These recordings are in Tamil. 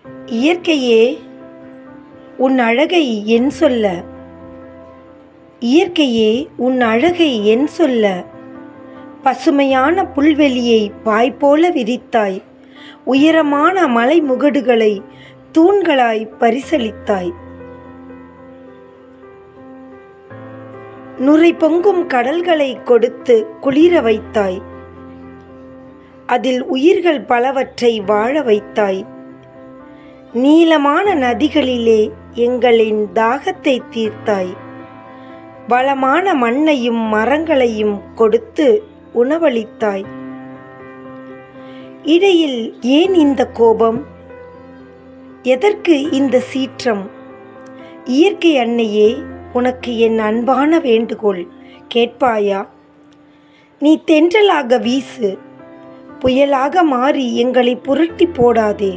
இயற்கையே உன் அழகை என் சொல்ல, இயற்கையே உன் அழகை என் சொல்ல. பசுமையான புல்வெளியை பாய்போல விரித்தாய், உயரமான மலை முகடுகளை தூண்களாய் பரிசளித்தாய். நுரை பொங்கும் கடல்களை கொடுத்து குளிர வைத்தாய், அதில் உயிர்கள் பலவற்றை வாழ வைத்தாய். நீளமான நதிகளிலே எங்களின் தாகத்தை தீர்த்தாய், வளமான மண்ணையும் மரங்களையும் கொடுத்து உணவளித்தாய். இடையில் ஏன் இந்த கோபம், எதற்கு இந்த சீற்றம்? இயற்கை அன்னையே, உனக்கு என் அன்பான வேண்டுகோள் கேட்பாயா? நீ தென்றலாக வீசு, புயலாக மாறி எங்களை புரட்டி போடாதே.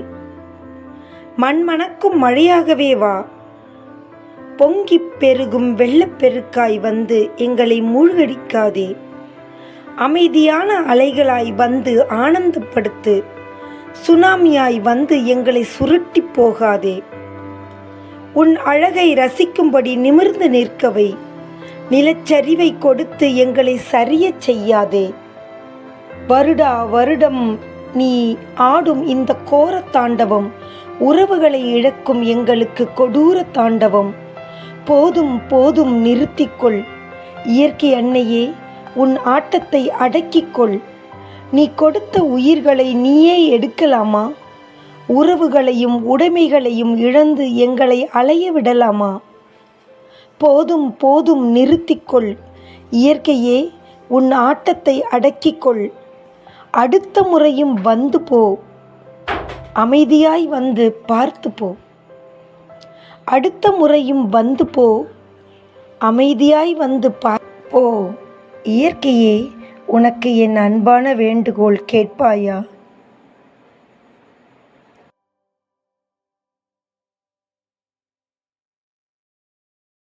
மண்மணக்கும் மழையாகவே வா, பொங்கிப் பெருகும் வெள்ளப்பெருக்காய் வந்து எங்களை மூழ்கடிக்காதே. அமைதியான அலைகளாய் வந்து ஆனந்தப்படுத்து, சுனாமியாய் வந்து எங்களை சுருட்டி போகாதே. உன் அழகை ரசிக்கும்படி நிமிர்ந்து நிற்கவை, நிலச்சரிவை கொடுத்து எங்களை சரியச் செய்யாதே. வருடா வருடம் நீ ஆடும் இந்த கோர தாண்டவம் உறவுகளை இழக்கும் எங்களுக்கு கொடூர தாண்டவம். போதும் போதும் நிறுத்திக்கொள். இயற்கை அன்னையே, உன் ஆட்டத்தை அடக்கிக்கொள். நீ கொடுத்த உயிர்களை நீயே எடுக்கலாமா? உறவுகளையும் உடைமைகளையும் இழந்து எங்களை அலைய விடலாமா? போதும் போதும் நிறுத்திக்கொள். இயற்கையே, உன் ஆட்டத்தை அடக்கிக்கொள். அடுத்த முறையும் வந்து போ, அமைதியாய் வந்து பார்த்து போ. அடுத்த முறையும் வந்து போ, அமைதியாய் வந்து போ. இயற்கையே, உனக்கு என் அன்பான வேண்டுகோள் கேட்பாயா?